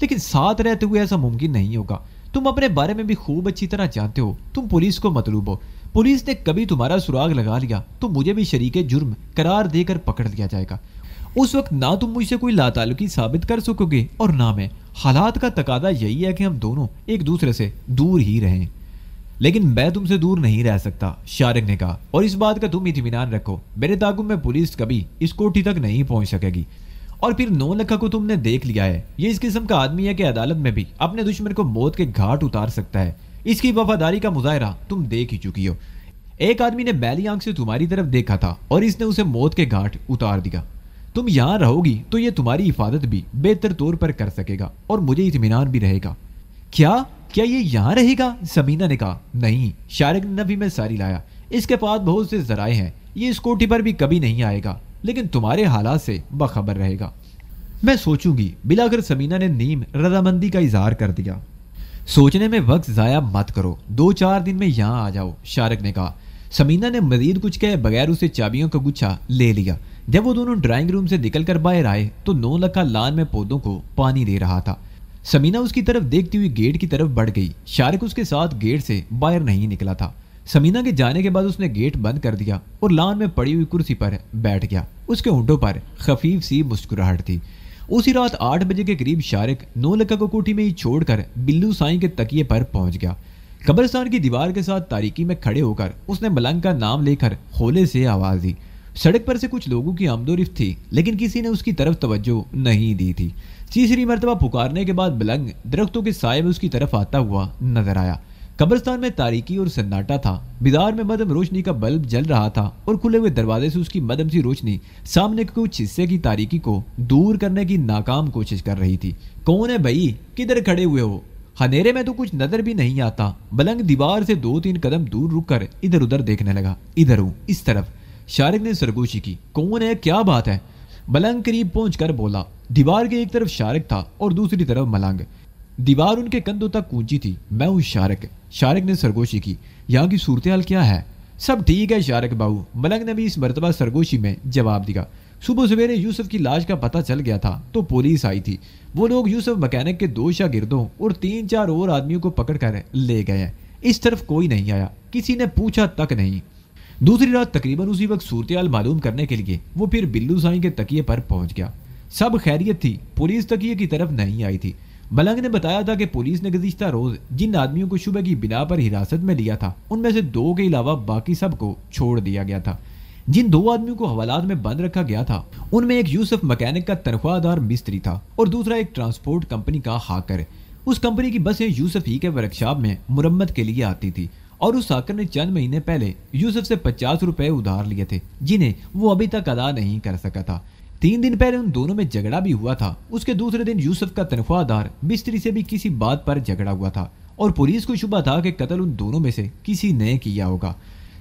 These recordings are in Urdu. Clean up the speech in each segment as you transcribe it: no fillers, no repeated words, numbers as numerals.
لیکن ساتھ رہتے ہوئے ایسا ممکن نہیں ہوگا. تم اپنے بارے میں بھی خوب اچھی طرح جانتے ہو تم پولیس کو مطلوب ہو. پولیس نے کبھی تمہارا سراغ لگا لیا تو مجھے بھی شریک جرم قرار دے کر پکڑ لیا جائے گا. اس وقت نہ تم مجھ سے کوئی لاتعلقی ثابت کر سکو گے اور نہ میں. حالات کا تقاضا یہی ہے کہ ہم دونوں ایک دوسرے سے دور ہی رہیں. لیکن میں تم سے دور نہیں رہ سکتا, شارق نے کہا, اور اس بات کا تم اطمینان رکھو, میرے تعاقب میں پولیس کبھی اس کوٹھی تک نہیں پہنچ سکے گی. اور پھر 9 لکھا کو تم نے دیکھ لیا ہے. یہ اس قسم کا آدمی ہے کہ عدالت میں بھی اپنے دشمن کو موت کے گھاٹ اتار سکتا ہے. اس کی وفاداری کا مظاہرہ تم دیکھ ہی چکی ہو. ایک آدمی نے میلی آنکھ سے تمہاری طرف دیکھا تھا اور اس نے اسے موت کے گھاٹ اتار دیا. تم یہاں رہو گی تو یہ تمہاری حفاظت بھی بہتر طور پر کر سکے گا اور مجھے اطمینان بھی رہے گا. کیا یہ یہاں رہے گا؟ سمینہ نے کہا. نہیں, شارق نے نفی میں ساری لایا. اس کے پاس بہت سے ذرائع ہیں. یہ اس کوٹھی پر بھی کبھی نہیں آئے گا, لیکن تمہارے حالات سے باخبر رہے گا. میں سوچوں گی. بلاخر سمینہ نے نیم رضامندی کا اظہار کر دیا. سوچنے میں وقت ضائع مت کرو, 2-4 دن میں یہاں آ جاؤ, شارق نے کہا. سمینہ نے مزید کچھ کہے بغیر اسے چابیوں کا گچھا لے لیا. جب وہ دونوں ڈرائنگ روم سے نکل کر باہر آئے تو 9 لکھا لان میں پودوں کو پانی دے رہا تھا. سمینہ اس کی طرف دیکھتی ہوئی گیٹ کی طرف بڑھ گئی. شارق اس کے ساتھ گیٹ سے باہر نہیں نکلا تھا. سمینہ کے جانے کے بعد اس نے گیٹ بند کر دیا اور لان میں پڑی ہوئی کرسی پر بیٹھ گیا. اس کے ہونٹوں پر خفیف سی مسکراہٹ تھی. اسی رات 8 بجے کے قریب شارق 9 لکھا کو کوٹھی میں ہی چھوڑ کر بلو سائیں کے تکیے پر پہنچ گیا. قبرستان کی دیوار کے ساتھ تاریکی میں کھڑے ہو کر اس نے ملنگ کا نام لے کر کھولے سے آواز دی. سڑک پر سے کچھ لوگوں کی آمد و رفت تھی, لیکن کسی نے اس کی طرف توجہ نہیں دی تھی. تیسری مرتبہ پکارنے کے بعد ملنگ درختوں کے سائے میں اس کی طرف آتا ہوا نظر آیا. قبرستان میں تاریکی اور سناٹا تھا. بازار میں مدھم روشنی کا بلب جل رہا تھا اور کھلے ہوئے دروازے سے اس کی مدھم سی روشنی سامنے کے کچھ حصے کی تاریکی کو دور کرنے کی ناکام کوشش کر رہی تھی. کون ہے بھائی, کدھر کھڑے ہوئے ہو؟ اندھیرے میں تو کچھ نظر بھی نہیں آتا. ملنگ دیوار سے 2-3 قدم دور رک کر ادھر ادھر دیکھنے لگا. ادھر ہوں, اس طرف. شارق نے سرگوشی کی. کون ہے, کیا بات ہے؟ ملنگ قریب پہنچ کر بولا. دیوار کے ایک طرف شارق تھا اور دوسری طرف ملنگ. دیوار ان کے کندھوں تک اونچی تھی. میں ہوں شارق. شارق نے سرگوشی کی. یہاں کی صورتحال کیا ہے؟ سب ٹھیک ہے شارق باؤ, ملنگ نے بھی اس مرتبہ سرگوشی میں جواب دیا. صبح سویرے یوسف کی لاش کا پتہ چل گیا تھا تو پولیس آئی تھی. وہ لوگ یوسف مکینک کے 2 شاگردوں اور 3-4 اور آدمیوں کو پکڑ کر لے گئے ہیں. اس طرف کوئی نہیں آیا, کسی نے پوچھا تک نہیں. دوسری رات تقریباً اسی وقت صورتحال معلوم کرنے کے لیے وہ پھر بلو سائیں کے تکیے پر پہنچ گیا. سب خیریت تھی, پولیس تکیے کی طرف نہیں آئی تھی. ملنگ نے بتایا تھا کہ پولیس نے گزشتہ روز جن آدمیوں کو شبہ کی بنا پر حراست میں لیا تھا ان میں سے 2 کے علاوہ باقی سب کو چھوڑ دیا گیا تھا. جن 2 آدمیوں کو حوالات میں بند رکھا گیا تھا ان میں ایک یوسف مکینک کا تنخواہ دار مستری تھا اور دوسرا ایک ٹرانسپورٹ کمپنی کا ہاکر. اس کمپنی کی بسیں یوسف ہی کے ورکشاپ میں مرمت کے لیے آتی تھی اور اس ہاکر نے چند مہینے پہلے یوسف سے 50 روپے ادھار لیے تھے جنہیں وہ ابھی تک ادا نہیں کر سکا تھا. 3 دن پہلے ان دونوں میں جھگڑا بھی ہوا تھا. اس کے دوسرے دن یوسف کا تنخواہ دار مستری سے بھی کسی بات پر جھگڑا ہوا تھا اور پولیس کو شبہ تھا کہ قتل ان دونوں میں سے کسی نے کیا ہوگا.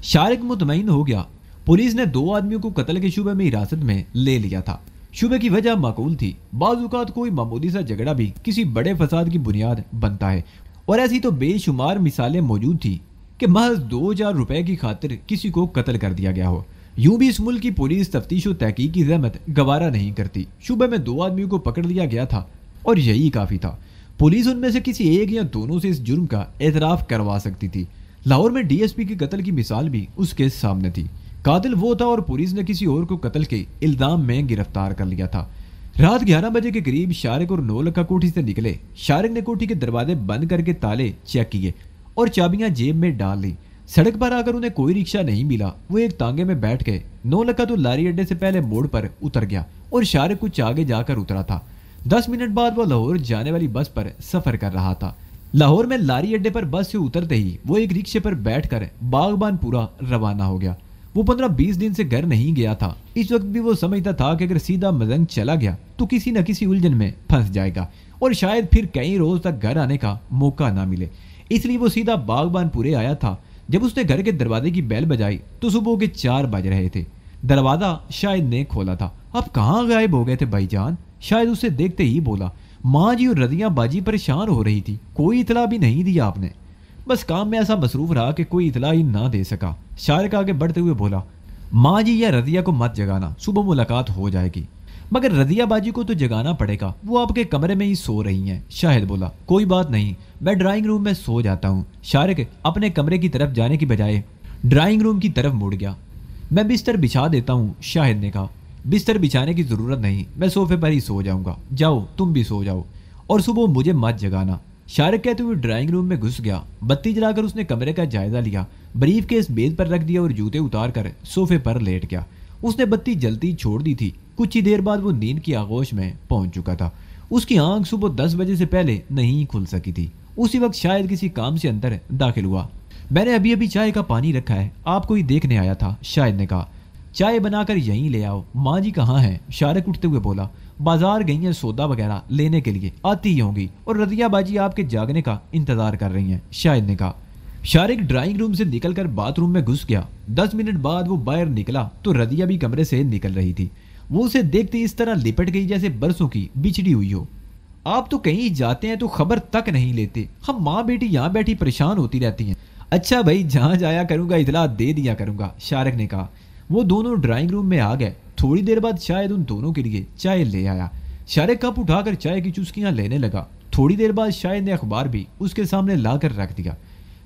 شارق مطمئن ہو گیا. پولیس نے 2 آدمیوں کو قتل کے شبہ میں حراست میں لے لیا تھا. شبہ کی وجہ معقول تھی. بعض اوقات کوئی معمولی سا جھگڑا بھی کسی بڑے فساد کی بنیاد بنتا ہے اور ایسی تو بے شمار مثالیں موجود تھی کہ محض 2,000 روپے کی خاطر کسی کو قتل کر دیا گیا ہو. یوں بھی اس ملک کی پولیس تفتیش و تحقیق کی زحمت گوارا نہیں کرتی. شبہ میں 2 آدمیوں کو پکڑ لیا گیا تھا اور یہی کافی تھا. پولیس ان میں سے کسی ایک یا دونوں سے اس جرم کا اعتراف کروا سکتی تھی. لاہور میں ڈی ایس پی کے قتل کی مثال بھی اس کے سامنے تھی. قاتل وہ تھا اور پولیس نے کسی اور کو قتل کے الزام میں گرفتار کر لیا تھا. رات 11 بجے کے قریب شارق اور 9 لکھا کوٹھی سے نکلے. شارق نے کوٹھی کے دروازے بند کر کے تالے چیک کیے اور چابیاں جیب میں ڈال لی. سڑک پر آ کر انہیں کوئی رکشہ نہیں ملا. وہ ایک تانگے میں بیٹھ گئے. 9 لکھا تو لاری اڈے سے پہلے موڑ پر اتر گیا اور شارق کچھ آگے جا کر اترا تھا. 10 منٹ بعد وہ لاہور جانے والی بس پر سفر کر رہا تھا. لاہور میں لاری اڈے پر بس سے اترتے ہی وہ ایک رکشے پر بیٹھ کر باغبان پورا روانہ ہو گیا. وہ 15-20 دن سے گھر نہیں گیا تھا. اس وقت بھی وہ سمجھتا تھا کہ اگر سیدھا ملنگ چلا گیا تو کسی نہ کسی الجھن میں پھنس جائے گا اور شاید پھر کئی روز تک گھر آنے کا موقع نہ ملے. اس لیے وہ سیدھا باغبان پورے آیا تھا. جب اس نے گھر کے دروازے کی بیل بجائی تو صبح کے 4 بج رہے تھے. دروازہ شاید نے کھولا تھا. اب کہاں غائب ہو گئے تھے بھائی جان؟ شاید اسے دیکھتے ہی بولا. ماں جی اور رضیہ باجی پریشان ہو رہی تھی. کوئی اطلاع بھی نہیں دیا آپ نے؟ بس کام میں ایسا مصروف رہا کہ کوئی اطلاع ہی نہ دے سکا. شارق آگے بڑھتے ہوئے بولا. ماں جی یا رضیہ کو مت جگانا, صبح ملاقات ہو جائے گی. مگر رضیہ باجی کو تو جگانا پڑے گا، وہ آپ کے کمرے میں ہی سو رہی ہیں۔ شاہد بولا کوئی بات نہیں، میں ڈرائنگ روم میں سو جاتا ہوں۔ شارق اپنے کمرے کی طرف جانے کی بجائے ڈرائنگ روم کی طرف مڑ گیا۔ میں بستر بچھا دیتا ہوں، شاہد نے کہا۔ بستر بچھانے کی ضرورت نہیں، میں صوفے پر ہی سو جاؤں گا، جاؤ تم بھی سو جاؤ، اور صبح مجھے مت جگانا۔ شارق کہتے ہوئے ڈرائنگ روم میں گھس گیا۔ بتی جلا کر اس نے کمرے کا جائزہ لیا، بریف کیس میز پر رکھ دیا اور جوتے اتار کر صوفے پر لیٹ گیا۔ اس نے بتی جلتی چھوڑ دی تھی۔ کچھ ہی دیر بعد وہ نیند کی آغوش میں پہنچ چکا تھا۔ اس کی آنکھ صبح 10 بجے سے پہلے نہیں کھل سکی تھی۔ اسی وقت شاید کسی کام سے اندر داخل ہوا۔ میں نے ابھی چائے کا پانی رکھا ہے، آپ کو ہی دیکھنے آیا تھا، شاہد نے کہا۔ چائے بنا کر یہیں لے آؤ، ماں جی کہاں ہیں؟ شارق اٹھتے ہوئے بولا۔ بازار گئی ہیں سودا وغیرہ لینے کے لیے، آتی ہی ہوں گی، اور رضیہ باجی آپ کے جاگنے کا انتظار کر رہی ہیں، شاہد نے کہا۔ شارق ڈرائنگ روم سے نکل کر باتھ روم میں گھس گیا۔ 10 منٹ بعد وہ باہر نکلا تو رضیہ بھی کمرے سے نکل رہی تھی۔ وہ اسے دیکھتے اس طرح لپٹ گئی جیسے برسوں کی بچھڑی ہوئی ہو۔ آپ تو کہیں جاتے ہیں تو خبر تک نہیں لیتے، ہم ماں بیٹی یہاں بیٹھی پریشان ہوتی رہتی ہیں۔ اچھا بھائی، جہاں جایا کروں گا اطلاع دے دیا کروں گا، شارق نے کہا۔ وہ دونوں ڈرائنگ روم میں آ گئے۔ تھوڑی دیر بعد شاید ان دونوں کے لیے چائے لے آیا۔ شارق کپ اٹھا کر چائے کی چسکیاں لینے لگا۔ تھوڑی دیر بعد شاید نے اخبار بھی اس کے سامنے لا کر رکھ دیا۔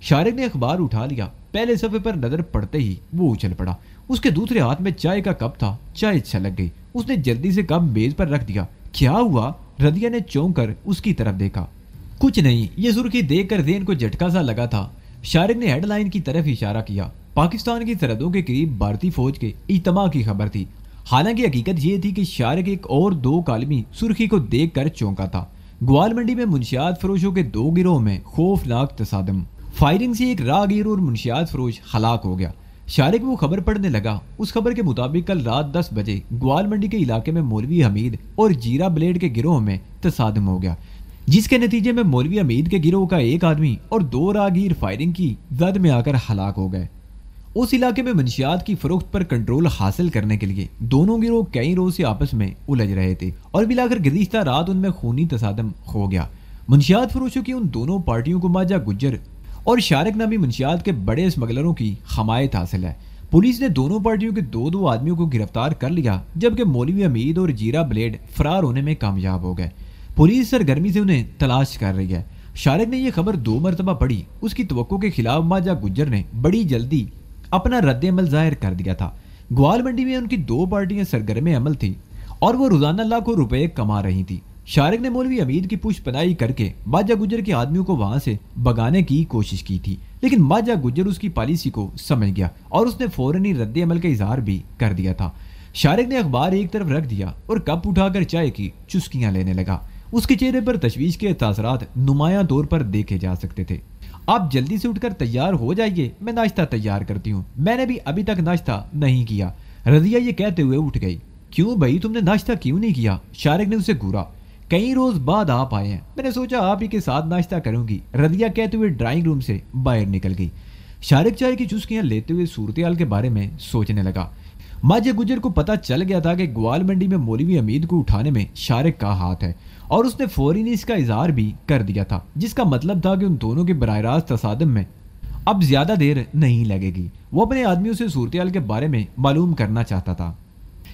شارق نے اخبار اٹھا لیا۔ پہلے صفحے پر نظر پڑتے ہی وہ اچھل پڑا۔ اس کے دوسرے ہاتھ میں چائے کا کپ تھا۔ چائے چھلک گئی۔ اس نے جلدی سے کپ میز پر رکھ دیا۔ کیا ہوا؟ رضیہ نے چونک کر اس کی طرف دیکھا۔ کچھ نہیں، یہ سرخی دیکھ کر ذہن کو جھٹکا سا لگا تھا۔ شارق نے ہیڈ لائن کی طرف اشارہ کیا۔ پاکستان کی سرحدوں کے قریب بھارتی فوج کے اجتماع کی خبر تھی۔ حالانکہ حقیقت یہ تھی کہ شارق ایک اور 2 کالمی سرخی کو دیکھ کر چونکا تھا۔ گوال منڈی میں منشیات فروشوں کے 2 گروہوں میں خوفناک تصادم۔ فائرنگ سے ایک راہگیر اور منشیات فروش ہلاک ہو گیا۔ شارق وہ خبر پڑھنے لگا۔ اس خبر کے مطابق کل رات 10 بجے گوال منڈی کے علاقے میں مولوی حمید اور جیرا بلیڈ کے گروہ میں تصادم ہو گیا، جس کے نتیجے میں مولوی حمید کے گروہ کا 1 آدمی اور 2 راہگیر فائرنگ کی زد میں آ کر ہلاک ہو گئے۔ اس علاقے میں منشیات کی فروخت پر کنٹرول حاصل کرنے کے لیے دونوں گروہ کئی روز سے آپس میں الجھ رہے تھے، اور بلاخر گزشتہ رات ان میں خونی تصادم ہو گیا۔ منشیات فروشوں کی ان دونوں پارٹیوں کو ماجہ گجر اور شارق نامی منشیات کے بڑے اسمگلروں کی حمایت حاصل ہے۔ پولیس نے دونوں پارٹیوں کے 2 آدمیوں کو گرفتار کر لیا، جبکہ مولوی حمید اور جیرا بلیڈ فرار ہونے میں کامیاب ہو گئے۔ پولیس سرگرمی سے انہیں تلاش کر رہی ہے۔ شارق نے یہ خبر 2 مرتبہ پڑھی۔ اس کی توقع کے خلاف ماجہ گجر نے بڑی جلدی اپنا رد عمل ظاہر کر دیا تھا۔ گوال منڈی میں ان کی 2 پارٹیاں سرگرم عمل تھیں اور وہ روزانہ لاکھوں روپے کما رہی تھی۔ شارق نے مولوی حمید کی پشت پناہی کر کے ماجہ گجر کے آدمیوں کو وہاں سے بگانے کی کوشش کی تھی، لیکن ماجہ گجر اس کی پالیسی کو سمجھ گیا اور اس نے فوراً ہی رد عمل کا اظہار بھی کر دیا تھا۔ شارق نے اخبار ایک طرف رکھ دیا اور کپ اٹھا کر چائے کی چسکیاں لینے لگا۔ اس کے چہرے پر تشویش کے تاثرات نمایاں طور پر دیکھے جا سکتے تھے۔ آپ جلدی سے اٹھ کر تیار ہو جائیے، میں ناشتہ تیار کرتی ہوں، میں نے بھی ابھی تک ناشتہ نہیں کیا، رضیہ یہ کہتے ہوئے اٹھ گئی۔ کیوں بھائی، تم نے ناشتہ کیوں نہیں کیا؟ شارق نے اسے گھورا۔ کئی روز بعد آپ آئے ہیں، میں نے سوچا آپ ہی کے ساتھ ناشتہ کروں گی، رضیہ کہتے ہوئے ڈرائنگ روم سے باہر نکل گئی۔ شارق چائے کی چسکیاں لیتے ہوئے صورتحال کے بارے میں سوچنے لگا۔ ماجہ گجر کو پتہ چل گیا تھا کہ گوال منڈی میں مولوی حمید کو اٹھانے میں شارق کا ہاتھ ہے، اور اس نے فوراً اس کا اظہار بھی کر دیا تھا، جس کا مطلب تھا کہ ان دونوں کے براہ راست تصادم میں اب زیادہ دیر نہیں لگے گی۔ وہ اپنے آدمیوں سے صورتحال کے بارے میں معلوم کرنا چاہتا تھا،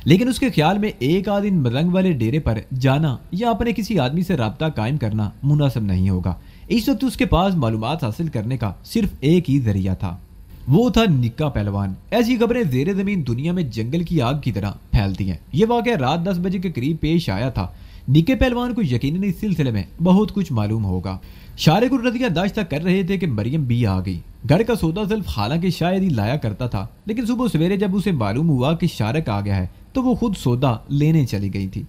لیکن اس کے خیال میں ایک آدھ ان مرنگ والے ڈیرے پر جانا یا اپنے کسی آدمی سے رابطہ قائم کرنا مناسب نہیں ہوگا۔ اس وقت اس کے پاس معلومات حاصل کرنے کا صرف ایک ہی ذریعہ تھا، وہ تھا نکا پہلوان۔ ایسی خبریں زیر زمین دنیا میں جنگل کی آگ کی طرح پھیلتی ہیں۔ یہ واقعہ رات 10 بجے کے قریب پیش آیا تھا۔ نکے پہلوان کو یقیناً اس سلسلے میں بہت کچھ معلوم ہوگا۔ شارق اور رضیہ داشتہ کر رہے تھے کہ مریم بھی آ گئی۔ گھر کا سودا سلف حالانکہ شاید ہی لایا کرتا تھا، لیکن صبح سویرے جب اسے معلوم ہوا کہ شارق آ گیا ہے تو وہ خود سودا لینے چلی گئی تھی۔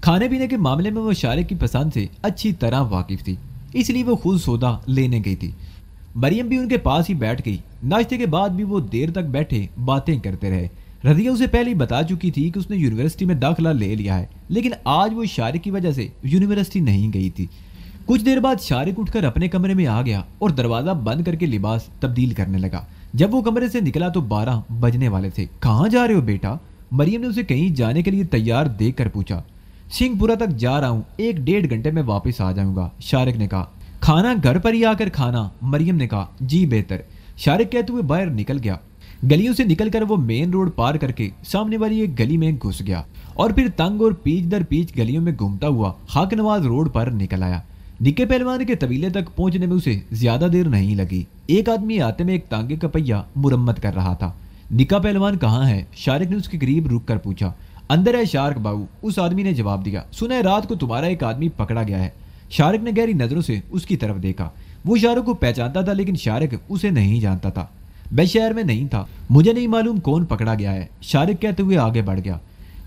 کھانے پینے کے معاملے میں وہ شارق کی پسند سے اچھی طرح واقف تھی، اس لیے وہ خود سودا لینے گئی تھی۔ مریم بھی ان کے پاس ہی بیٹھ گئی۔ ناشتے کے بعد بھی وہ دیر تک بیٹھے باتیں کرتے رہے۔ رضیہ اسے پہلے ہی بتا چکی تھی کہ اس نے یونیورسٹی میں داخلہ لے لیا ہے، لیکن آج وہ شارق کی وجہ سے یونیورسٹی نہیں گئی تھی۔ کچھ دیر بعد شارق اٹھ کر اپنے کمرے میں آ گیا اور دروازہ بند کر کے لباس تبدیل کرنے لگا۔ جب وہ کمرے سے نکلا تو 12 بجنے والے تھے۔ کہاں جا رہے ہو بیٹا؟ مریم نے اسے کہیں جانے کے لیے تیار دیکھ کر پوچھا۔ سنگھ پورہ تک جا رہا ہوں، 1-1.5 گھنٹے میں واپس آ جاؤں گا، شارق نے کہا۔ کھانا گھر پر ہی آ کر کھانا، مریم نے کہا۔ جی بہتر، شارق کہتے ہوئے باہر نکل گیا۔ گلیوں سے نکل کر وہ مین روڈ پار کر کے سامنے والی ایک گلی میں گھس گیا اور پھر تنگ اور پیچ در پیچ گلیوں میں گھومتا ہوا خاک نواز روڈ پر نکل آیا۔ نکے پہلوان کے طویلے تک پہنچنے میں اسے زیادہ دیر نہیں لگی۔ ایک آدمی آتے میں ایک تانگے کا پہیا مرمت کر رہا تھا۔ نکا پہلوان کہاں ہے؟ شارک نے اس کے قریب رک کر پوچھا۔ اندر ہے شارک باؤ، اس آدمی نے جواب دیا۔ سنا ہے رات کو تمہارا ایک آدمی پکڑا گیا ہے۔ شارک نے گہری نظروں سے اس کی طرف دیکھا۔ وہ شارک کو پہچانتا تھا لیکن شارک اسے نہیں جانتا تھا۔ میں شہر میں نہیں تھا، مجھے نہیں معلوم کون پکڑا گیا ہے، شارک کہتے ہوئے آگے بڑھ گیا۔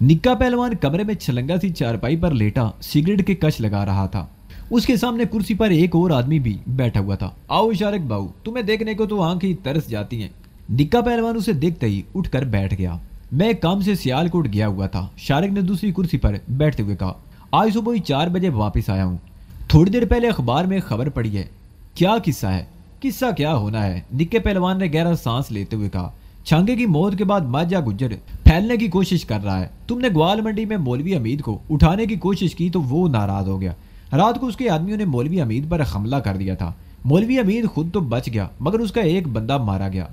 نکا پہلوان کمرے میں چھلنگا سی چارپائی پر لیٹا سگریٹ کے کش لگا رہا تھا۔ اس کے سامنے کرسی پر ایک اور آدمی بھی بیٹھا ہوا تھا۔ آؤ شارک باؤ، تمہیں دیکھنے کو تو آنکھیں ترس جاتی ہیں۔ نکا پہلوان اسے دیکھتے ہی اٹھ کر بیٹھ گیا۔ میں ایک کام سے سیالکوٹ گیا ہوا تھا، شارک نے دوسری کرسی پر بیٹھتے ہوئے کہا۔ آج صبح 4 بجے واپس آیا ہوں۔ تھوڑی دیر پہلے اخبار میں خبر پڑی ہے۔ کیا قصہ ہے؟ قصہ کیا ہونا ہے؟ نکے پہلوان نے گہرا سانس لیتے ہوئے کہا۔ چھانگے کی موت کے بعد ماجا گجر پھیلنے کی کوشش کر رہا ہے۔ تم نے گوال منڈی میں مولوی حمید کو اٹھانے کی کوشش کی تو وہ ناراض ہو گیا۔ رات کو اس کے آدمیوں نے مولوی حمید پر حملہ کر دیا تھا۔ مولوی حمید خود تو بچ گیا مگر اس کا ایک بندہ مارا گیا۔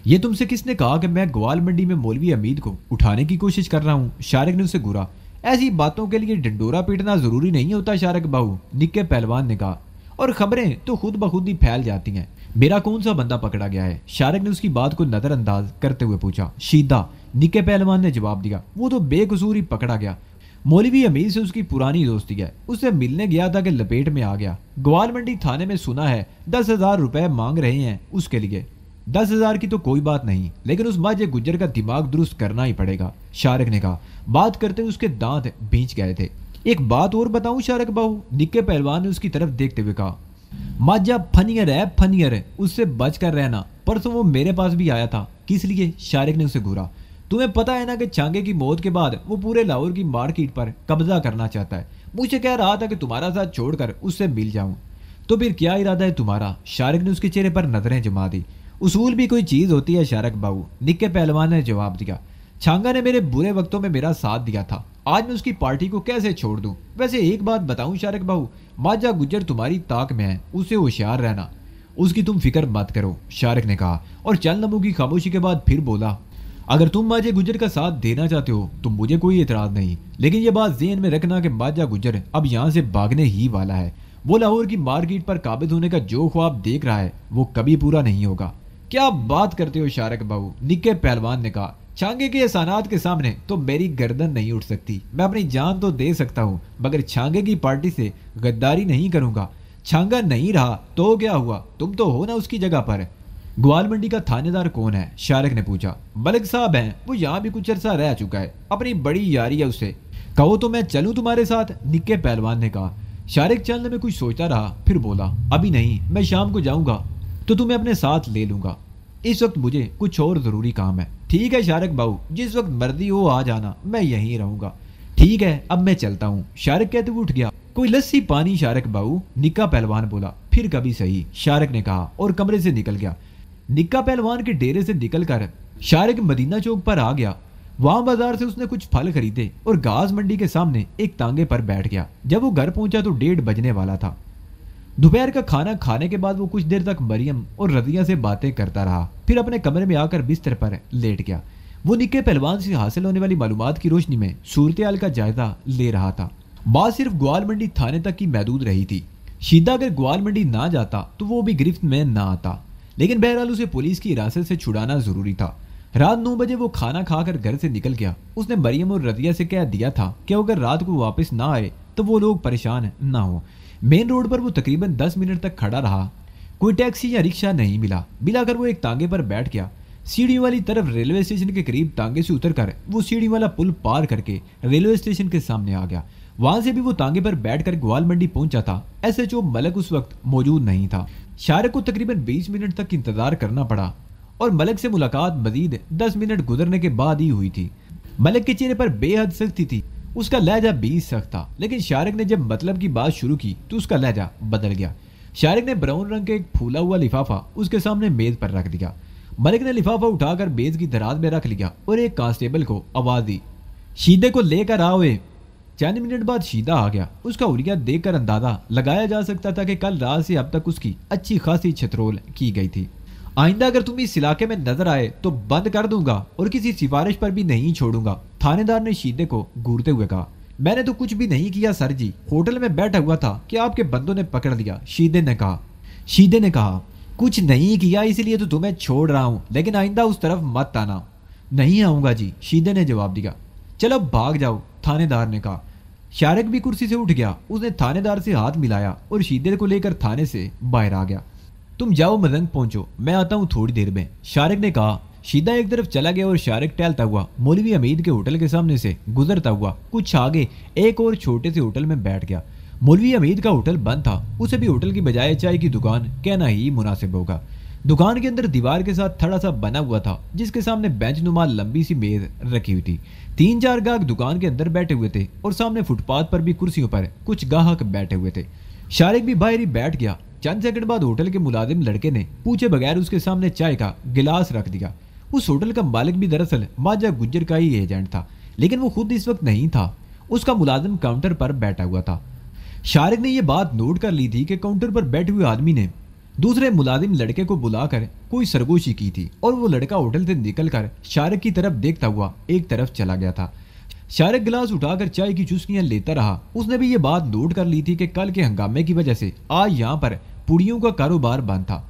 یہ تم سے کس نے کہا کہ میں گوال منڈی میں مولوی حمید کو اٹھانے کی کوشش کر رہا ہوں؟ شارک نے اسے گورا۔ ایسی باتوں کے لیے ڈنڈورا پیٹنا ضروری نہیں ہوتا شارک باؤ، نکے پہلوان نے کہا، اور خبریں تو خود بخود ہی پھیل جاتی ہیں۔ میرا کون سا بندہ پکڑا گیا ہے؟ شارک نے اس کی بات کو نظر انداز کرتے ہوئے پوچھا۔ شیدہ، نکے پہلوان نے جواب دیا۔ وہ تو بے قصور ہی پکڑا گیا۔ مولوی حمید سے اس کی پرانی دوستی ہے، اس سے ملنے گیا تھا کہ لپیٹ میں آ گیا۔ گوال منڈی تھانے میں سنا ہے 10,000 روپے مانگ رہے ہیں اس کے لیے۔ 10,000 کی تو کوئی بات نہیں لیکن اس ماجے گجر کا دماغ درست کرنا ہی پڑے گا، شارک نے کہا۔ بات کرتے ہوئے اس کے دانت بھینچ گئے تھے۔ ایک بات اور بتاؤں شارک باؤ، نکے پہلوان نے اس کی طرف دیکھتے ہوئے کہا۔ ماجا پھنیر ہے، پھنیر ہے، اس سے بچ کر رہنا۔ پرسوں وہ میرے پاس بھی آیا تھا۔ کس لیے؟ شارک نے اسے گھورا۔ تمہیں پتا ہے نا کہ چھانگے کی موت کے بعد وہ پورے لاہور کی مارکیٹ پر قبضہ کرنا چاہتا ہے۔ مجھے کہہ رہا تھا کہ تمہارا ساتھ چھوڑ کر اس سے مل جاؤں۔ تو پھر کیا ارادہ ہے تمہارا؟ شارک نے اس کے چہرے پر نظریں جما دی۔ اصول بھی کوئی چیز ہوتی ہے شارک باؤ، نکے پہلوان نے جواب دیا۔ چھانگا نے میرے برے وقتوں میں میرا ساتھ دیا تھا، آج میں اس کی پارٹی کو کیسے چھوڑ دوں؟ ویسے ایک بات بتاؤں شارک باؤ، ماجا گجر تمہاری طاق میں ہے، اس سے ہوشیار رہنا۔ اس کی تم فکر مت کرو، شارک نے کہا اور چند لمحوں کی خاموشی کے بعد پھر بولا۔ اگر تم ماجا گجر کا ساتھ دینا چاہتے ہو تو مجھے کوئی اعتراض نہیں، لیکن یہ بات ذہن میں رکھنا کہ ماجا گجر اب یہاں سے بھاگنے ہی والا ہے۔ وہ لاہور کی مارکیٹ پر قابض ہونے کا جو خواب دیکھ رہا ہے وہ کبھی پورا نہیں ہوگا۔ کیا بات کرتے ہو شارک باؤ، نکے پہلوان نے کہا۔ چھانگے کے احسانات کے سامنے تو میری گردن نہیں اٹھ سکتی۔ میں اپنی جان تو دے سکتا ہوں مگر چھانگے کی پارٹی سے غداری نہیں کروں گا۔ چھانگا نہیں رہا تو کیا ہوا؟ تم تو ہو نا اس کی جگہ پر۔ گوال منڈی کا تھانے دار کون ہے؟ شارک نے پوچھا۔ ملک صاحب ہیں، وہ یہاں بھی کچھ عرصہ رہ چکا ہے، اپنی بڑی یاری ہے اسے۔ کہو تو میں چلوں تمہارے ساتھ؟ نکے پہلوان نے کہا۔ شارک چلنے میں کچھ سوچتا رہا پھر بولا، ابھی نہیں، میں شام کو جاؤں گا تو تمہیں اپنے ساتھ لے لوں گا۔ اس وقت مجھے کچھ اور ضروری کام ہے۔ ٹھیک ہے شارک باؤ، جس وقت مرضی ہو آ جانا، میں یہیں رہوں گا۔ ٹھیک ہے، اب میں چلتا ہوں، شارک کہتے ہوئے اٹھ گیا۔ کوئی لسی پانی شارک باؤ، نکا پہلوان بولا۔ پھر کبھی صحیح، شارک نے کہا اور کمرے سے نکل گیا۔ نکا پہلوان کے ڈیرے سے نکل کر شارک مدینہ چوک پر آ گیا۔ وہاں بازار سے اس نے کچھ پھل خریدے اور گھاس منڈی کے سامنے ایک تانگے پر بیٹھ گیا۔ جب وہ گھر پہنچا تو 1:30 بجنے والا تھا۔ دوپہر کا کھانا کھانے کے بعد وہ کچھ دیر تک مریم اور رضیہ سے باتیں کرتا رہا، پھر اپنے کمرے میں آ کر بستر پر لیٹ گیا۔ وہ نکے پہلوان سے حاصل ہونے والی معلومات کی روشنی میں صورتحال کا جائزہ لے رہا تھا۔ بات صرف گوال منڈی تھانے تک کی محدود رہی تھی۔ شیدہ اگر گوال منڈی نہ جاتا تو وہ بھی گرفت میں نہ آتا، لیکن بہرحال اسے پولیس کی حراست سے چھڑانا ضروری تھا۔ رات 9 بجے وہ کھانا کھا کر گھر سے نکل گیا۔ اس نے مریم اور رضیہ سے کہہ دیا تھا کہ اگر رات کو واپس نہ آئے تو وہ لوگ پریشان نہ ہوں۔ مین روڈ پر وہ تقریباً 10 منٹ تک کھڑا رہا، کوئی ٹیکسی یا رکشہ نہیں ملا۔ بلا کر وہ ایک تانگے پر بیٹھ گیا۔ سیڑھی والی طرف ریلوے اسٹیشن کے قریب تانگے سے اتر کر وہ سیڑھی والا پل پار کر کے ریلوے اسٹیشن کے سامنے آ گیا۔ وہاں سے بھی وہ تانگے پر بیٹھ کر گوال منڈی پہنچا تھا۔ ایس ایچ او ملک اس وقت موجود نہیں تھا۔ شارک کو تقریباً 20 منٹ تک انتظار کرنا پڑا اور ملک سے ملاقات مزید 10 منٹ گزرنے کے بعد ہی ہوئی تھی۔ ملک کے چہرے پر بے حد سختی تھی، اس کا لہجہ بھی سخت تھا، لیکن شارک نے جب مطلب کی بات شروع کی تو اس کا لہجہ بدل گیا۔ شارک نے براؤن رنگ کا ایک پھولا ہوا لفافہ اس کے سامنے میز پر رکھ دیا۔ ملک نے لفافہ اٹھا کر میز کی دراز میں رکھ لیا اور ایک کانسٹیبل کو آواز دی، شیدے کو لے کر آؤ۔ چند منٹ بعد شیدہ آ گیا۔ اس کا حلیہ دیکھ کر اندازہ لگایا جا سکتا تھا کہ کل رات سے اب تک اس کی اچھی خاصی چھترول کی گئی تھی۔ آئندہ اگر تم اس علاقے میں نظر آئے تو بند کر دوں گا اور کسی سفارش پر بھی نہیں چھوڑوں گا۔ تھانے دار نے شیدے کو گھورتے ہوئے کہا۔ میں نے تو کچھ بھی نہیں کیا سر جی، ہوٹل میں بیٹھا ہوا تھا کہ آپ کے بندوں نے پکڑ لیا، شیدے نے کہا کچھ نہیں کیا اس لیے تو تمہیں چھوڑ رہا ہوں، لیکن آئندہ اس طرف مت آنا۔ نہیں آؤں گا جی، شیدے نے جواب دیا۔ چلو بھاگ جاؤ، تھانے دار نے کہا۔ شارق بھی کرسی سے اٹھ گیا، اس نے تھانے دار سے ہاتھ ملایا اور شیدے کو لے کر تھانے سے باہر آ گیا۔ تم جاؤ ملنگ پہنچو، میں آتا ہوں تھوڑی دیر میں، شارق نے کہا۔ شیدہ ایک طرف چلا گیا اور شارق ٹہلتا ہوا مولوی حمید کے ہوٹل کے سامنے سے گزرتا ہوا کچھ آگے ایک اور چھوٹے سے ہوٹل میں بیٹھ گیا۔ مولوی حمید کا ہوٹل بند تھا، اسے بھی ہوٹل کی بجائے چائے کی دکان کہنا ہی مناسب ہوگا۔ دکان کے اندر دیوار کے ساتھ تھڑا سا بنا ہوا تھا جس کے سامنے بینچ نما لمبی سی میز رکھی ہوئی تھی۔ 3-4 گاہک دکان کے اندر بیٹھے ہوئے تھے اور سامنے فٹ پاتھ پر بھی کرسیوں پر کچھ گاہک بیٹھے ہوئے تھے۔ شارق بھی باہر ہی بیٹھ گیا۔ چند سیکنڈ بعد ہوٹل کے ملازم لڑکے نے پوچھے بغیر اس کے سامنے چائے کا گلاس رکھ دیا۔ اس ہوٹل کا مالک بھی دراصل ماجہ گجر کا ہی ایجنٹ تھا، لیکن وہ خود اس وقت نہیں تھا، اس کا ملازم کاؤنٹر پر بیٹھا ہوا تھا۔ شارق نے یہ بات نوٹ کر لی تھی کہ کاؤنٹر پر بیٹھے ہوئے آدمی نے دوسرے ملازم لڑکے کو بلا کر کوئی سرگوشی کی تھی اور وہ لڑکا ہوٹل سے نکل کر شارق کی طرف دیکھتا ہوا ایک طرف چلا گیا تھا۔ شارق گلاس اٹھا کر چائے کی چسکیاں لیتا رہا۔ اس نے بھی یہ بات نوٹ کر لی تھی کہ کل کے ہنگامے کی وجہ سے آج یہاں پر پوڑیوں کا کاروبار بند تھا۔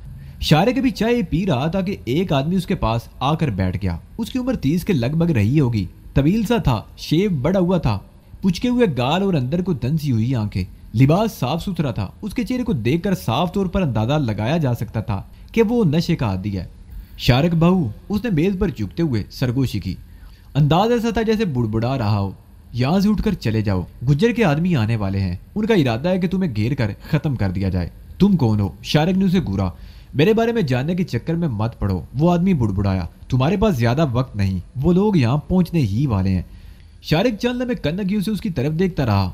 شارق ابھی چائے پی رہا تھا کہ ایک آدمی اس کے پاس آ کر بیٹھ گیا۔ اس کی عمر 30 کے لگ بھگ رہی ہوگی، طویل سا تھا، شیو بڑا ہوا تھا، پچکے ہوئے گال اور اندر کو دنسی ہوئی آنکھیں، لباس صاف ستھرا تھا۔ اس کے چہرے کو دیکھ کر صاف طور پر اندازہ لگایا جا سکتا تھا کہ وہ نشے کا عادی ہے۔ شارق بہو، اس نے میز پر جھکتے ہوئے سرگوشی کی۔ انداز ایسا تھا جیسے بڑبڑا رہا ہو، یہاں سے اٹھ کر چلے جاؤ، گجر کے آدمی آنے والے ہیں، ان کا ارادہ ہے کہ تمہیں گھیر کر ختم کر دیا جائے۔ تم کون ہو؟ شارق نے اسے گھورا۔ میرے بارے میں جاننے کے چکر میں مت پڑو، وہ آدمی بڑبڑایا۔ تمہارے پاس زیادہ وقت نہیں، وہ لوگ یہاں پہنچنے ہی والے ہیں۔ شارق چند لمحے کنگیوں سے اس کی طرف دیکھتا رہا،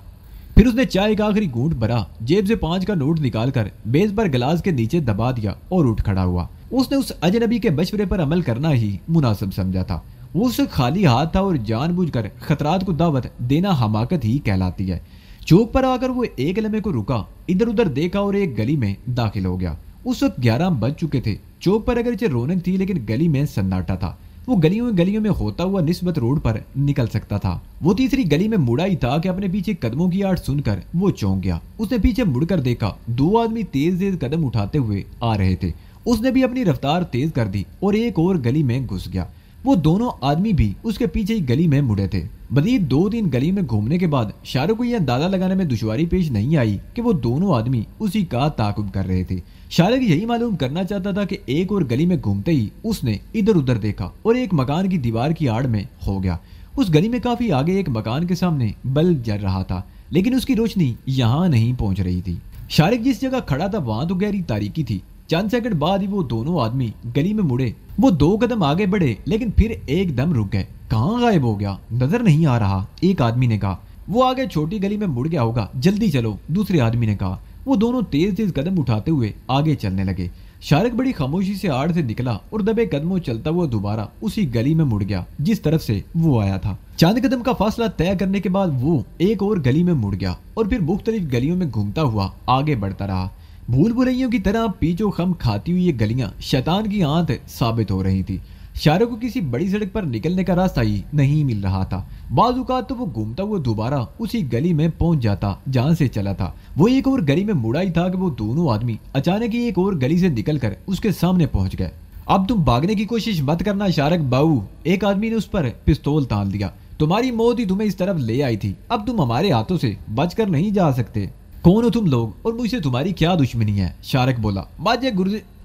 پھر اس نے چائے کا آخری گھونٹ بھرا، جیب سے 5 کا نوٹ نکال کر میز پر گلاس کے نیچے دبا دیا اور اٹھ کھڑا ہوا۔ اس نے اس اجنبی کے مشورے پر عمل کرنا ہی مناسب سمجھا تھا۔ وہ اس سے خالی ہاتھ تھا اور جان بوجھ کر خطرات کو دعوت دینا حماقت ہی کہلاتی ہے۔ چوک پر آ کر وہ ایک لمحے کو رکا، ادھر ادھر دیکھا اور ایک گلی میں داخل ہو گیا۔ اس وقت 11 بج چکے تھے۔ چوک پر اگرچہ رونق تھی لیکن گلی میں سناٹا تھا۔ وہ گلیوں میں ہوتا ہوا نسبت روڈ پر نکل سکتا تھا۔ وہ تیسری گلی میں مڑا ہی تھا کہ اپنے پیچھے قدموں کی آہٹ سن کر وہ چونک گیا۔ اس نے پیچھے مڑ کر دیکھا، 2 آدمی تیز قدم اٹھاتے ہوئے آ رہے تھے۔ اس نے بھی اپنی رفتار تیز کر دی اور ایک اور گلی میں گھس گیا۔ وہ دونوں آدمی بھی اس کے پیچھے ہی گلی میں مڑے تھے۔ مزید 2-3 گلی میں گھومنے کے بعد شارق کو یہ اندازہ لگانے میں دشواری پیش نہیں آئی کہ وہ دونوں آدمی اسی کا تعاقب کر رہے تھے۔ شارق یہی معلوم کرنا چاہتا تھا کہ ایک اور گلی میں گھومتے ہی اس نے ادھر ادھر دیکھا اور ایک مکان کی دیوار کی آڑ میں ہو گیا۔ اس گلی میں کافی آگے ایک مکان کے سامنے بلب جل رہا تھا، لیکن اس کی روشنی یہاں نہیں پہنچ رہی تھی۔ شارق جس جگہ کھڑا تھا وہاں تو گہری تاریکی تھی۔ چند سیکنڈ بعد ہی وہ دونوں آدمی گلی میں مڑے۔ وہ 2 قدم آگے بڑھے لیکن پھر ایک دم رک گئے۔ کہاں غائب ہو گیا؟ نظر نہیں آ رہا، ایک آدمی نے کہا۔ وہ آگے چھوٹی گلی میں مڑ گیا ہوگا، جلدی چلو، دوسرے آدمی نے کہا۔ وہ دونوں تیز قدم اٹھاتے ہوئے آگے چلنے لگے۔ شارق بڑی خاموشی سے آڑ سے نکلا اور دبے قدموں چلتا ہوا دوبارہ اسی گلی میں مڑ گیا جس طرف سے وہ آیا تھا۔ چند قدم کا فاصلہ طے کرنے کے بعد وہ ایک اور گلی میں مڑ گیا اور پھر مختلف گلیوں میں گھومتا ہوا آگے بڑھتا رہا۔ بھول بھلائیوں کی طرح پیچو خم کھاتی ہوئی یہ گلیاں شیطان کی آنت ثابت ہو رہی تھی۔ شارق کو کسی بڑی سڑک پر نکلنے کا راستہ ہی نہیں مل رہا تھا۔ بعض اوقات تو وہ گھومتا ہوا دوبارہ اسی گلی میں پہنچ جاتا جہاں سے چلا تھا۔ وہ ایک اور گلی میں مڑا ہی تھا کہ وہ دونوں آدمی اچانک ہی ایک اور گلی سے نکل کر اس کے سامنے پہنچ گئے۔ اب تم بھاگنے کی کوشش مت کرنا شارق باؤ، ایک آدمی نے اس پر پستول تان دیا۔ تمہاری موت ہی تمہیں اس طرف لے آئی تھی، اب تم ہمارے ہاتھوں سے بچ کر نہیں جا سکتے۔ کون ہو تم لوگ اور مجھ سے تمہاری کیا دشمنی ہے؟ شارق بولا۔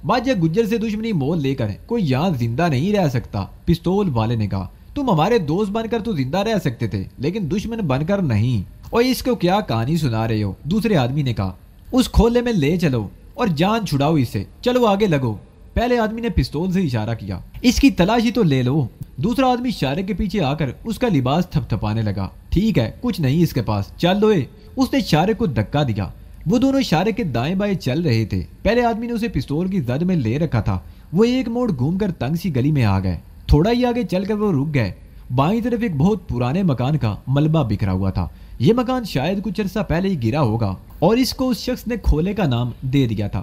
ماجہ گجر سے دشمنی مول لے کر کوئی یہاں زندہ نہیں رہ سکتا، پستول والے نے کہا۔ تم ہمارے دوست بن کر تو زندہ رہ سکتے تھے لیکن دشمن بن کر نہیں۔ اور اس کو کیا کہانی سنا رہے ہو؟ دوسرے آدمی نے کہا۔ اس کھولے میں لے چلو اور جان چھڑاؤ اس سے، چلو آگے لگو۔ پہلے آدمی نے پستول سے اشارہ کیا۔ اس کی تلاشی تو لے لو۔ دوسرا آدمی شارق کے پیچھے آ کر اس کا لباس تھپ تھپانے لگا۔ ٹھیک ہے، کچھ نہیں اس کے پاس، چل دوئے۔ اس نے شارق کو دھکا دیا۔ وہ دونوں شارق کے دائیں بائیں چل رہے تھے۔ پہلے آدمی نے اسے پستول کی زد میں لے رکھا تھا۔ وہ ایک موڑ گھوم کر تنگ سی گلی میں آ گئے۔ تھوڑا ہی آگے چل کر وہ رک گئے۔ بائیں طرف ایک بہت پرانے مکان کا ملبہ بکھرا ہوا تھا۔ یہ مکان شاید کچھ عرصہ پہلے ہی گرا ہوگا اور اس کو اس شخص نے کھولے کا نام دے دیا تھا۔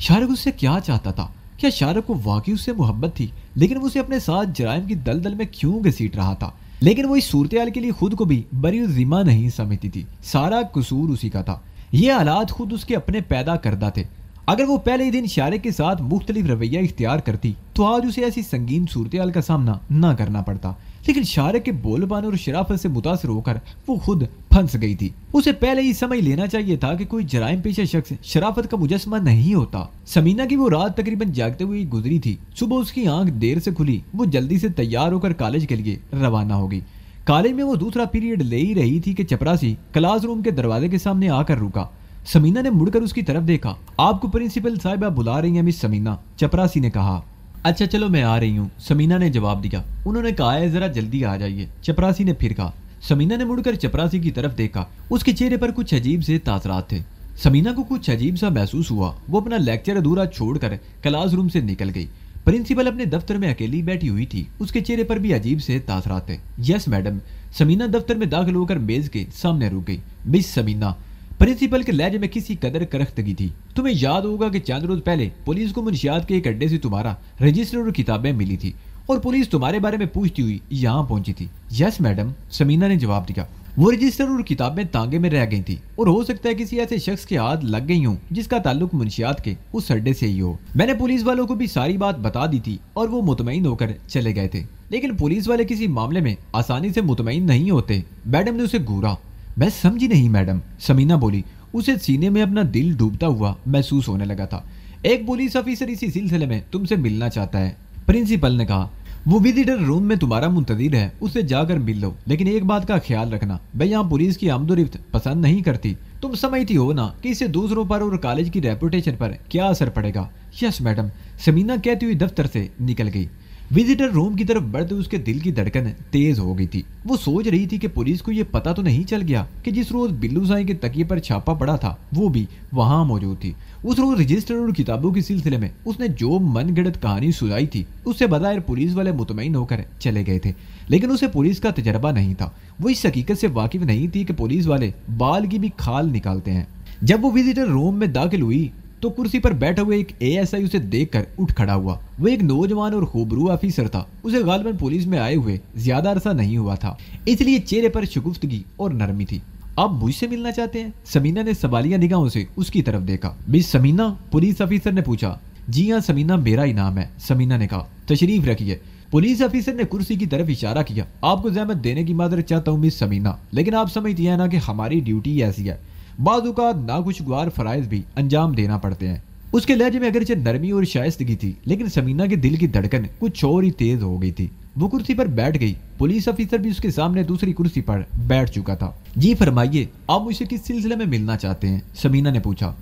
شارق اس سے کیا چاہتا تھا؟ کیا شارق کو واقعی اس سے محبت تھی، لیکن وہ اسے اپنے ساتھ جرائم کی دلدل میں کیوں گھسیٹ رہا تھا؟ لیکن وہ اس صورتحال کے لیے خود کو بھی بری ذمہ نہیں سمجھتی تھی، سارا قصور اسی کا تھا، یہ حالات خود اس کے اپنے پیدا کردہ تھے۔ اگر وہ پہلے ہی دن شارق کے ساتھ مختلف رویہ اختیار کرتی تو آج اسے ایسی سنگین صورتحال کا سامنا نہ کرنا پڑتا، لیکن شارق کے بول بانے اور شرافت سے متاثر ہو کر وہ خود پھنس گئی تھی۔ اسے پہلے ہی سمجھ لینا چاہیے تھا کہ کوئی جرائم پیشہ شخص شرافت کا مجسمہ نہیں ہوتا۔ سمینہ کی وہ رات تقریباً جاگتے ہوئے گزری تھی۔ صبح اس کی آنکھ دیر سے کھلی، وہ جلدی سے تیار ہو کر کالج کے لیے روانہ ہو گئی۔ کالج میں وہ دوسرا پیریڈ لے ہی رہی تھی کہ چپراسی کلاس روم کے دروازے کے سامنے آ کر رکا۔ سمینہ نے مڑ کر اس کی طرف دیکھا۔ آپ کو پرنسپل صاحبہ بلا رہی ہیں مس سمینہ، چپراسی نے کہا۔ اچھا چلو میں آ رہی ہوں، سمینہ نے جواب دیا۔ انہوں نے کہا ہے ذرا جلدی آ جائیے، چپراسی نے پھر کہا۔ سمینہ نے مڑ کر چپراسی کی طرف دیکھا، اس کے چہرے پر کچھ عجیب سے تاثرات تھے۔ سمینہ کو کچھ عجیب سا محسوس ہوا، وہ اپنا لیکچر ادھورا چھوڑ کر کلاس روم سے نکل گئی۔ پرنسپل اپنے دفتر میں اکیلی بیٹھی ہوئی تھی، اس کے چہرے پر بھی عجیب سے تاثرات تھے۔ یس میڈم، سمینہ دفتر میں داخل ہو کر میز کے سامنے رک گئی۔ مس سمینہ، پرنسپل کے لہجے میں کسی قدر کرختگی تھی، تمہیں یاد ہوگا کہ چند روز پہلے پولیس کو منشیات کے ایک اڈے سے تمہارا رجسٹر اور کتابیں ملی تھی اور پولیس تمہارے بارے میں پوچھتی ہوئی یہاں پہنچی تھی۔ یس میڈم، سمینہ نے جواب دیا۔ وہ رجسٹر اور کتابیں تانگے میں رہ گئی تھی اور ہو سکتا ہے کسی ایسے شخص کے ہاتھ لگ گئی ہوں جس کا تعلق منشیات کے اس اڈے سے ہی ہو۔ میں نے پولیس والوں کو بھی ساری بات بتا دی تھی اور وہ مطمئن ہو کر چلے گئے تھے، لیکن پولیس والے کسی معاملے میں آسانی سے مطمئن نہیں ہوتے۔ میڈم نے اسے گھورا۔ میں سمجھی نہیں میڈم، سمینہ بولی۔ اسے سینے میں اپنا دل ڈوبتا ہوا محسوس ہونے لگا تھا۔ ایک پولیس افیسر اسی سلسلے میں تم سے ملنا چاہتا ہے، پرنسپل نے کہا۔ وہ وزٹر روم میں تمہارا منتظر ہے، اس سے جا کر مل لو، لیکن ایک بات کا خیال رکھنا، میں یہاں پولیس کی آمد و رفت پسند نہیں کرتی۔ تم سمجھتی ہو نا کہ اس سے دوسروں پر اور کالج کی ریپوٹیشن پر کیا اثر پڑے گا۔ یس میڈم، سمینہ کہتی ہوئی دفتر سے نکل گئی۔ وزٹر روم کی طرف بڑھتے اس کے دل کی دھڑکن تیز ہو گئی تھی۔ وہ سوچ رہی تھی کہ پولیس کو یہ پتا تو نہیں چل گیا کہ جس روز بلو سائی کے تکیے پر چھاپا پڑا تھا وہ بھی وہاں موجود تھی۔ اس روز رجسٹر اور کتابوں کے سلسلے میں اس نے جو من گھڑت کہانی سنائی تھی اس سے بظاہر پولیس والے مطمئن ہو کر چلے گئے تھے، لیکن اسے پولیس کا تجربہ نہیں تھا۔ وہ اس حقیقت سے واقف نہیں تھی کہ پولیس والے بال کی بھی کھال نکالتے ہیں۔ جب وہ وزٹر روم میں داخل ہوئی تو کرسی پر بیٹھا ہوا ایک اے ایس آئی اسے دیکھ کر اٹھ کھڑا ہوا۔ وہ ایک نوجوان اور خوبرو آفیسر تھا، اسے غالباً پولیس میں آئے ہوئے زیادہ عرصہ نہیں ہوا تھا، اس لیے چہرے پر شگفتگی اور نرمی تھی۔ آپ مجھ سے ملنا چاہتے ہیں؟ سمینہ نے سوالیہ نگاہوں سے اس کی طرف دیکھا۔ مس سمینہ، پولیس آفیسر نے پوچھا۔ جی ہاں سمینہ، میرا ہی نام ہے، سمینہ نے کہا۔ تشریف رکھیے۔ پولیس آفیسر نے کرسی کی طرف اشارہ کیا۔ آپ کو زحمت دینے کی معذرت چاہتا ہوں مس سمینہ، لیکن آپ سمجھتی ہیں نا کہ ہماری ڈیوٹی ایسی ہے، بعض اوقات ناخوشگوار فرائض بھی انجام دینا پڑتے ہیں۔ اس کے لہجے میں اگرچہ نرمی اور شائستگی تھی، لیکن سمینہ کے دل کی دھڑکن کچھ اور ہی تیز ہو گئی تھی۔ وہ کرسی پر بیٹھ گئی۔ پولیس افیسر بھی اس کے سامنے دوسری کرسی پر بیٹھ چکا تھا۔ جی فرمائیے، آپ مجھ سے کس سلسلے میں ملنا چاہتے ہیں؟ سمینہ نے پوچھا۔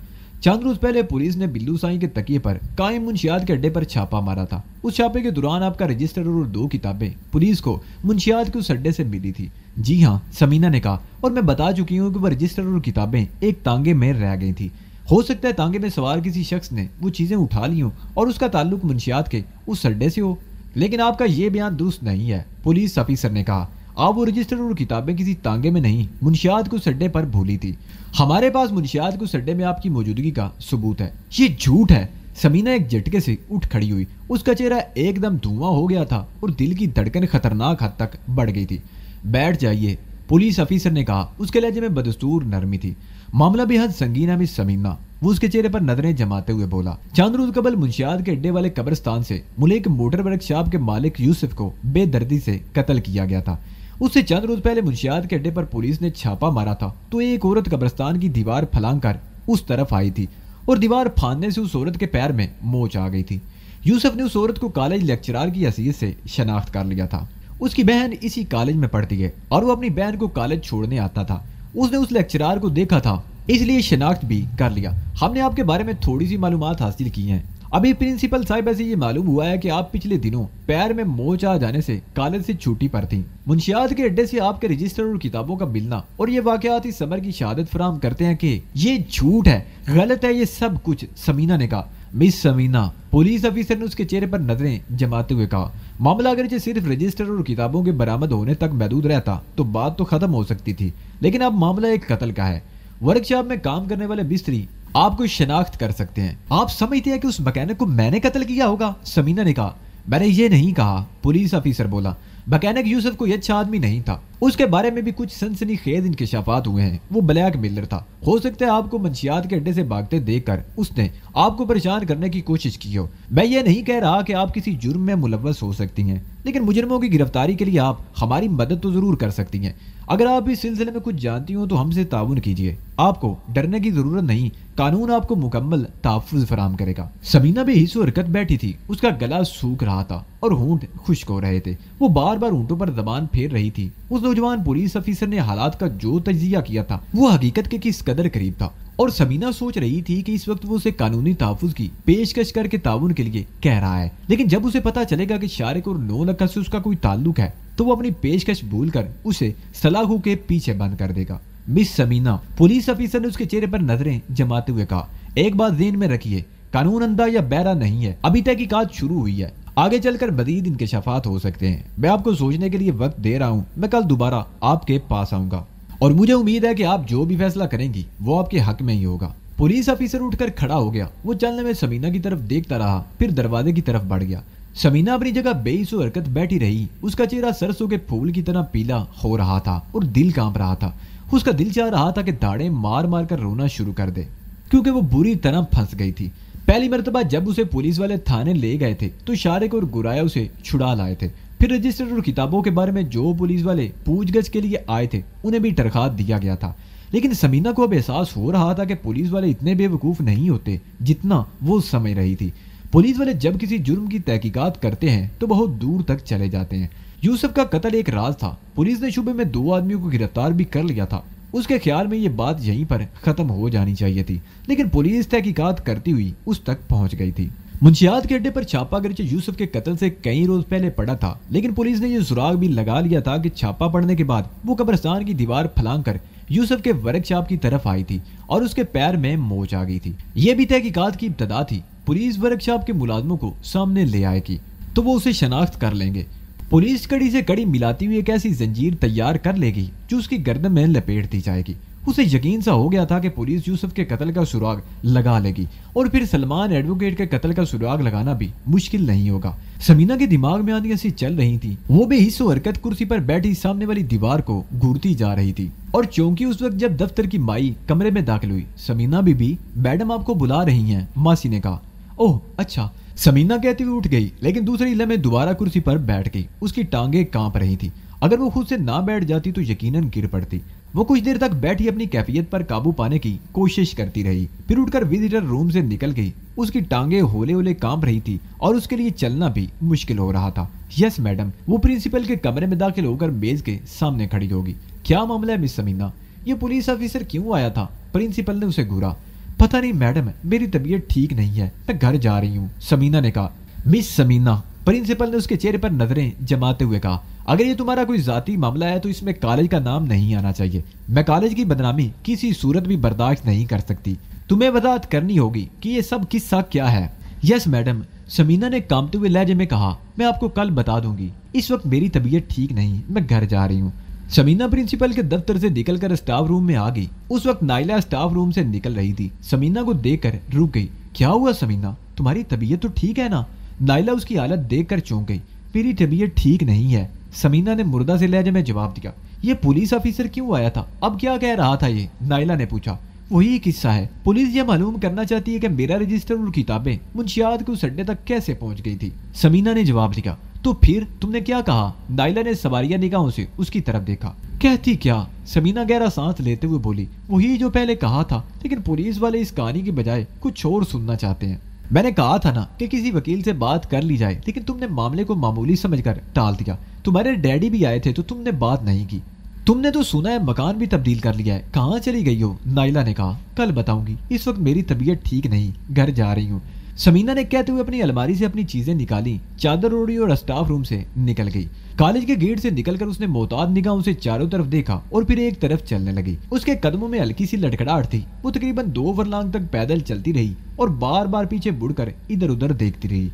چند روز پہلے پولیس نے بلو سائی کے تکیے پر قائم منشیات کے اڈے پر چھاپا مارا تھا۔ اس چھاپے کے دوران آپ کا رجسٹر اور 2 کتابیں پولیس کو منشیات کے اس اڈے سے ملی تھی۔ جی ہاں، سمینہ نے کہا، اور میں بتا چکی ہوں کہ وہ رجسٹر اور کتابیں ایک تانگے میں رہ گئی تھی۔ ہو سکتا ہے تانگے میں سوار کسی شخص نے وہ چیزیں اٹھا لی ہوں اور اس کا تعلق منشیات کے اس اڈے سے ہو، لیکن آپ کا یہ بیان درست نہیں ہے، پولیس آفیسر نے کہا۔ آپ وہ رجسٹر اور کتابیں کسی تانگے میں نہیں، منشیات کو اس اڈے پر بھولی تھی۔ ہمارے پاس منشیات کو اس اڈے میں آپ کی موجودگی کا ثبوت ہے۔ یہ جھوٹ ہے۔ سمینہ ایک جھٹکے سے اٹھ کھڑی ہوئی، اس کا چہرہ ایک دم دھواں ہو گیا تھا اور دل کی دھڑکن خطرناک حد تک بڑھ گئی تھی۔ بیٹھ جائیے، پولیس آفیسر نے کہا، اس کے لہجے میں بدستور نرمی تھی۔ معاملہ بے حد سنگین ہے مس سمینہ، وہ اس کے چہرے پر نظریں جماتے ہوئے بولا۔ چند روز قبل منشیات کے اڈے والے قبرستان سے ملک موٹر ورک شاپ کے مالک یوسف کو بے دردی سے قتل کیا گیا تھا۔ اس سے چند روز پہلے منشیات کے اڈے پر پولیس نے چھاپا مارا تھا تو ایک عورت قبرستان کی دیوار پھلانگ کر اس طرف آئی تھی اور دیوار پھاندنے سے اس عورت کے پیر میں موچ آ گئی تھی۔ یوسف نے اس عورت کو کالج لیکچرار کی حیثیت سے شناخت کر لیا تھا۔ اس کی بہن اسی کالج میں پڑھتی ہے اور وہ اپنی بہن کو کالج چھوڑنے آتا تھا۔ اس نے اس لیکچرار کو دیکھا تھا، اس لیے شناخت بھی کر لیا۔ ہم نے آپ کے بارے میں تھوڑی سی معلومات حاصل کی ہیں۔ ابھی پرنسپل صاحبہ سے یہ معلوم ہوا ہے کہ آپ پچھلے دنوں پیر میں موچ آ جانے سے کالج سے چھٹی پر تھیں۔ منشیات کے اڈے سے آپ کے رجسٹر اور کتابوں کا ملنا اور یہ واقعات اس سمر کی شہادت فراہم کرتے ہیں کہ یہ جھوٹ ہے، غلط ہے یہ سب کچھ، سمینہ نے کہا۔ مس سمینہ، پولیس افیسر نے اس کے چہرے پر نظریں جماتے ہوئے کہا، معاملہ اگرچہ صرف رجسٹر اور کتابوں کے برآمد ہونے تک محدود رہتا تو بات تو ختم ہو سکتی تھی، لیکن اب معاملہ ایک قتل کا ہے۔ ورکشاپ میں کام کرنے والے مستری آپ کو شناخت کر سکتے ہیں۔ آپ سمجھتے ہیں کہ اس مکینک کو میں نے قتل کیا ہوگا؟ سمینہ نے کہا۔ میں نے یہ نہیں کہا، پولیس افیسر بولا۔ مکینک یوسف کوئی اچھا آدمی نہیں تھا، اس کے بارے میں بھی کچھ سنسنی خیز انکشافات ہوئے ہیں۔ وہ بلیک میلر تھا، ہو سکتا ہے آپ کو منشیات کے اڈے سے بھاگتے دیکھ کر اس نے آپ کو پریشان کرنے کی کوشش کی ہو۔ میں یہ نہیں کہہ رہا کہ آپ کسی جرم میں ملوث ہو سکتی ہیں، لیکن مجرموں کی گرفتاری کے لیے آپ ہماری مدد تو ضرور کر سکتی ہیں۔ اگر آپ اس سلسلے میں کچھ جانتی ہوں تو ہم سے تعاون کیجیے، آپ کو ڈرنے کی ضرورت نہیں، قانون آپ کو مکمل تحفظ فراہم کرے گا۔ سمینہ بے حس و حرکت بیٹھی تھی، اس کا گلا سوکھ رہا تھا اور ہونٹ خشک ہو رہے تھے۔ وہ بار بار ہونٹوں پر زبان پھیر رہی تھی۔ اس نوجوان پولیس افیسر نے حالات کا جو تجزیہ کیا تھا وہ حقیقت کے کس قدر قریب تھا، اور سمینہ سوچ رہی تھی کہ اس وقت وہ اسے قانونی تحفظ کی پیشکش کر کے تعاون کے لیے کہہ رہا ہے، لیکن جب اسے پتا چلے گا کہ شارق اور نولکھا سے اس کا کوئی تعلق ہے تو وہ اپنی پیشکش بھول کر اسے سلاخوں کے پیچھے بند کر دے گا۔ مس سمینہ، پولیس افیسر نے اس کے چہرے پر نظریں جماتے ہوئے کہا، ایک بات ذہن میں رکھیے، قانون اندھا یا بہرا نہیں ہے، ابھی تحقیقات شروع ہوئی ہے، آگے چل کر مزید انکشافات ہو سکتے ہیں۔ میں آپ کو سوچنے کے لیے وقت دے رہا ہوں، میں کل دوبارہ آپ کے پاس آؤں گا اور مجھے امید ہے کہ آپ جو بھی فیصلہ کریں گی وہ آپ کے حق میں ہی ہوگا۔ پولیس افیسر اٹھ کر کھڑا ہو گیا، وہ چلنے میں سمینہ کی طرف دیکھتا رہا، پھر دروازے کی طرف بڑھ گیا۔ سمینہ اپنی جگہ بے حس و حرکت بیٹھی رہی، اس کا چہرہ سرسوں کے پھول کی طرح پیلا ہو رہا تھا اور دل کانپ رہا تھا۔ اس کا دل چاہ رہا تھا کہ داڑیں مار مار کر رونا شروع کر دے، کیونکہ وہ بری طرح پھنس گئی تھی۔ پہلی مرتبہ جب اسے پولیس والے تھانے لے گئے تھے تو شارق اور گرایا اسے چھڑا لائے تھے، پھر رجسٹر اور کتابوں کے بارے میں جو پولیس والے پوچھ گچھ کے لیے آئے تھے انہیں بھی ترخواست دیا گیا تھا۔ لیکن سمینہ کو اب احساس ہو رہا تھا کہ پولیس والے اتنے بے وقوف نہیں ہوتے جتنا وہ سمجھ رہی تھی۔ پولیس والے جب کسی جرم کی تحقیقات کرتے ہیں تو بہت دور تک چلے جاتے ہیں۔ یوسف کا قتل ایک راز تھا، پولیس نے شبے میں 2 آدمیوں کو گرفتار بھی کر لیا تھا۔ اس کے خیال میں یہ بات یہیں پر ختم ہو جانی چاہیے تھی، لیکن پولیس تحقیقات کرتی ہوئی اس تک پہنچ گئی تھی۔ منشیات کے اڈے پر چھاپا گرچہ یوسف کے قتل سے کئی روز پہلے پڑا تھا، لیکن پولیس نے یہ سراغ بھی لگا لیا تھا کہ چھاپا پڑنے کے بعد وہ قبرستان کی دیوار پھلانگ کر یوسف کے ورک شاپ کی طرف آئی تھی اور اس کے پیر میں موچ آ گئی تھی۔ یہ بھی تحقیقات کی ابتدا تھی، پولیس ورک شاپ کے ملازموں کو سامنے لے آئے گی تو وہ اسے شناخت کر لیں گے۔ پولیس کڑی سے کڑی ملاتی ہوئی ایک ایسی زنجیر تیار کر لے گی جو اس کی گردن میں لپیٹ دی جائے گی۔ اسے یقین سا ہو گیا تھا کہ پولیس یوسف کے قتل کا سراغ لگا لے گی اور پھر سلمان ایڈوکیٹ کے قتل کا سراغ لگانا بھی مشکل نہیں ہوگا۔ سمینہ کے دماغ میں آندیاں سی چل رہی تھی، وہ بے حس و حرکت کرسی پر بیٹھی سامنے والی دیوار کو گھورتی جا رہی تھی اور چونکہ اس وقت جب دفتر کی مائی کمرے میں داخل ہوئی، سمینہ بی بی میڈم آپ کو بلا رہی ہیں، ماسی نے کہا۔ اوہ اچھا، سمینہ کہتی ہوئی اٹھ گئی، لیکن دوسری لمحے دوبارہ کرسی پر بیٹھ گئی۔ اس کی ٹانگیں کانپ رہی تھی، اگر وہ خود سے نہ بیٹھ جاتی تو یقیناً گر پڑتی۔ وہ کچھ دیر تک بیٹھی اپنی کیفیت پر قابو پانے کی کوشش کرتی رہی، پھر اٹھ کر وزیٹر روم سے نکل گئی۔ اس کی ٹانگیں ہولے ہولے کانپ رہی تھی اور اس کے لیے چلنا بھی مشکل ہو رہا تھا۔ یس میڈم، وہ پرنسپل کے کمرے میں داخل ہو کر میز کے سامنے کھڑی ہوگی۔ کیا معاملہ ہے مس سمینہ؟ یہ پولیس آفیسر کیوں آیا تھا؟ پرنسپل نے اسے گھورا۔ پتہ نہیں میڈم، میری طبیعت ٹھیک نہیں ہے، میں گھر جا رہی ہوں، سمینہ نے کہا۔ مس سمینہ، پرنسپل نے اس کے چہرے پر نظریں جماتے ہوئے کہا، اگر یہ تمہارا کوئی ذاتی معاملہ ہے تو اس میں کالج کا نام نہیں آنا چاہیے۔ میں کالج کی بدنامی کسی صورت بھی برداشت نہیں کر سکتی۔ تمہیں وضاحت کرنی ہوگی کہ یہ سب قصہ کیا ہے۔ یس میڈم، سمینہ نے کانپتے ہوئے لہجے میں کہا، میں آپ کو کل بتا دوں گی، اس وقت میری طبیعت ٹھیک نہیں، میں گھر جا رہی ہوں۔ سمینہ پرنسپل کے دفتر سے نکل کر اسٹاف روم میں آ گئی۔ اس وقت نائلہ اسٹاف روم سے نکل رہی تھی، سمینہ کو دیکھ کر رک گئی۔ کیا ہوا سمینہ، تمہاری طبیعت تو ٹھیک ہے نا؟ نائلہ اس کی حالت دیکھ کر چونک گئی۔ میری طبیعت ٹھیک نہیں ہے، سمینہ نے مردہ سے لہجے میں جواب دیا۔ یہ پولیس آفیسر کیوں آیا تھا؟ اب کیا کہہ رہا تھا یہ؟ نائلہ نے پوچھا۔ وہی قصہ ہے، پولیس یہ معلوم کرنا چاہتی ہے کہ میرا رجسٹر اور کتابیں منشیات کے اس اڈے تک کیسے پہنچ گئی تھی، سمینہ نے جواب دیا۔ تو پھر تم نے کیا کہا؟ نائلہ نے سواریہ نگاہوں سے اس کی طرف دیکھا۔ کہتی کیا؟ سمینہ گہرا سانس لیتے ہوئے بولی، وہی جو پہلے کہا تھا، لیکن پولیس والے اس کہانی کی بجائے کچھ اور سننا چاہتے ہیں۔ میں نے کہا تھا نا کہ کسی وکیل سے بات کر لی جائے، لیکن تم نے معاملے کو معمولی سمجھ کر ٹال دیا۔ تمہارے ڈیڈی بھی آئے تھے تو تم نے بات نہیں کی۔ تم نے تو سنا ہے مکان بھی تبدیل کر لیا ہے، کہاں چلی گئی ہو؟ نائلہ نے کہا، کل بتاؤں گی، اس وقت میری طبیعت ٹھیک نہیں، گھر جا رہی ہوں۔ سمینہ نے کہتے ہوئے اپنی الماری سے اپنی چیزیں نکالی، چادر اوڑھی اور اسٹاف روم سے نکل گئی۔ کالج کے گیٹ سے نکل کر اس نے محتاط نگاہوں سے چاروں طرف دیکھا اور پھر ایک طرف چلنے لگی۔ اس کے قدموں میں ہلکی سی لڑکھڑاہٹ تھی۔ وہ تقریباً 2 فرلانگ تک پیدل چلتی رہی اور بار بار پیچھے مڑ کر ادھر ادھر دیکھتی رہی۔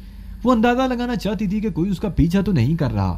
وہ اندازہ لگانا چاہتی تھی کہ کوئی اس کا پیچھا تو نہیں کر رہا۔